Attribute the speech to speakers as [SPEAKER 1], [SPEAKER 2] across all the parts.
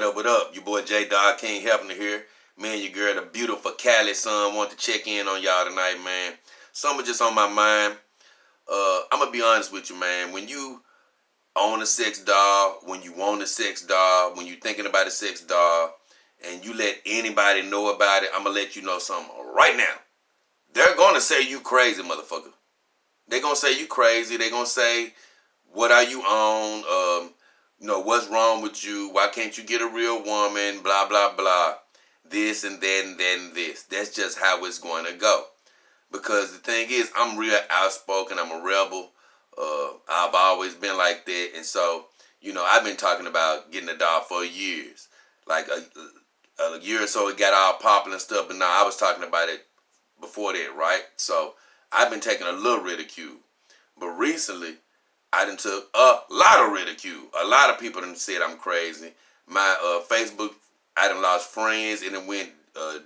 [SPEAKER 1] What up? Your boy J Dog King Hefner here. Me and your girl, the beautiful Cali son, want to check in on y'all tonight, man. Something just on my mind. I'm going to be honest with you, man. When you own a sex doll, when you want a sex doll, when you thinking about a sex doll, and you let anybody know about it, I'm going to let you know something right now. They're going to say you crazy, motherfucker. They're going to say you crazy. They're going to say, what are you on? What's wrong with you? Why can't you get a real woman? Blah, blah, blah. This and that and that and this. That's just how it's going to go. Because the thing is, I'm real outspoken. I'm a rebel. I've always been like that. And so, I've been talking about getting a dog for years. Like a year or so, it got all popular and stuff. But now I was talking about it before that, right? So I've been taking a little ridicule. But recently, I done took a lot of ridicule. A lot of people done said I'm crazy. My Facebook, I done lost friends and it went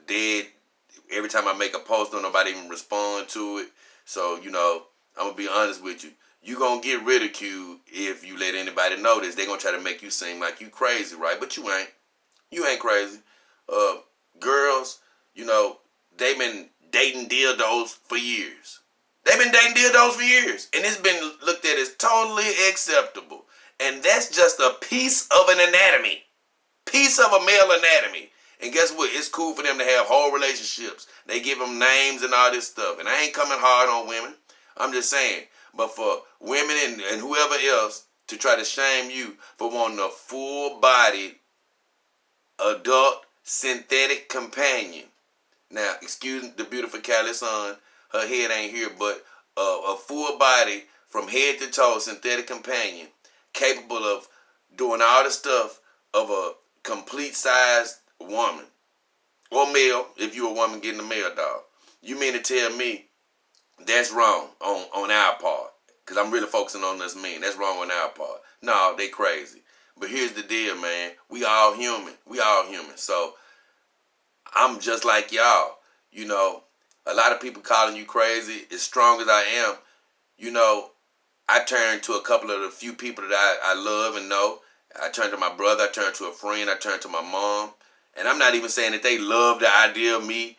[SPEAKER 1] dead. Every time I make a post, don't nobody even respond to it. So, I'm going to be honest with you. You going to get ridiculed if you let anybody know this. They going to try to make you seem like you crazy, right? But you ain't. You ain't crazy. Girls, they been dating dildos for years. They've been dating dildos for years. And it's been looked at as totally acceptable. And that's just a piece of an anatomy. Piece of a male anatomy. And guess what? It's cool for them to have whole relationships. They give them names and all this stuff. And I ain't coming hard on women. I'm just saying. But for women and whoever else to try to shame you for wanting a full-bodied, adult, synthetic companion. Now, excuse the beautiful Cali son. Her head ain't here, but a full body from head to toe synthetic companion capable of doing all the stuff of a complete sized woman or male if you're a woman getting a male dog. You mean to tell me that's wrong on our part? Because I'm really focusing on this men. That's wrong on our part. No, they crazy. But here's the deal, man. We all human. We all human. So I'm just like y'all. A lot of people calling you crazy. As strong as I am, I turn to a couple of the few people that I love and know. I turn to my brother. I turn to a friend. I turn to my mom. And I'm not even saying that they love the idea of me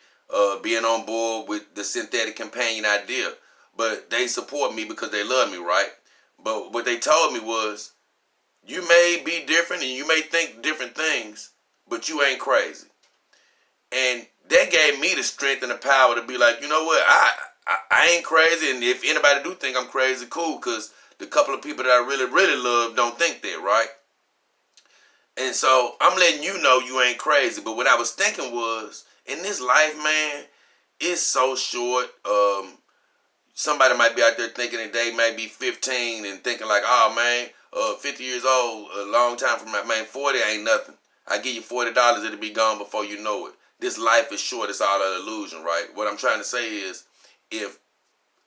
[SPEAKER 1] being on board with the synthetic companion idea. But they support me because they love me, right? But what they told me was, you may be different and you may think different things, but you ain't crazy. And that gave me the strength and the power to be like, you know what, I ain't crazy, and if anybody do think I'm crazy, cool, because the couple of people that I really, really love don't think that, right? And so I'm letting you know you ain't crazy. But what I was thinking was, in this life, man, it's so short. Somebody might be out there thinking that they might be 15 and thinking like, oh, man, 50 years old, a long time from now. Man, 40 ain't nothing. I give you $40, it'll be gone before you know it. This life is short. It's all an illusion, right? What I'm trying to say is, if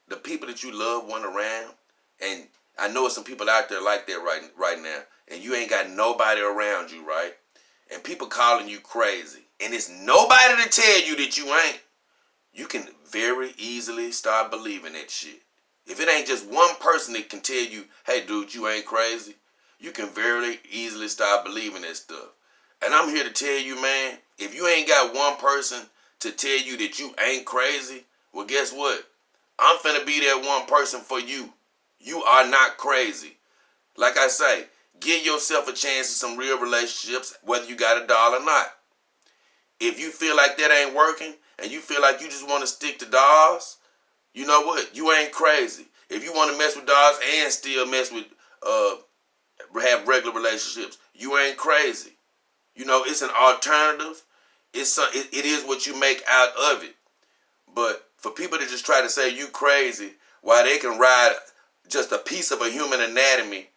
[SPEAKER 1] the people that you love weren't around, and I know some people out there like that right now, and you ain't got nobody around you, right? And people calling you crazy, and it's nobody to tell you that you ain't, you can very easily start believing that shit. If it ain't just one person that can tell you, hey, dude, you ain't crazy, you can very easily start believing that stuff. And I'm here to tell you, man, if you ain't got one person to tell you that you ain't crazy, well, guess what? I'm finna be that one person for you. You are not crazy. Like I say, give yourself a chance at some real relationships, whether you got a doll or not. If you feel like that ain't working, and you feel like you just want to stick to dolls, you know what? You ain't crazy. If you want to mess with dolls and still mess with, have regular relationships, you ain't crazy. It's an alternative. It is what you make out of it. But for people to just try to say you crazy while they can ride just a piece of a human anatomy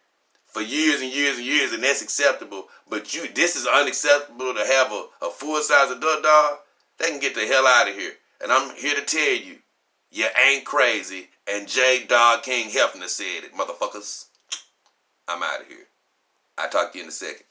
[SPEAKER 1] for years and years and years, and that's acceptable, but this is unacceptable to have a full-size adult dog, they can get the hell out of here. And I'm here to tell you, you ain't crazy, and J Dog King Hefner said it, motherfuckers. I'm out of here. I'll talk to you in a second.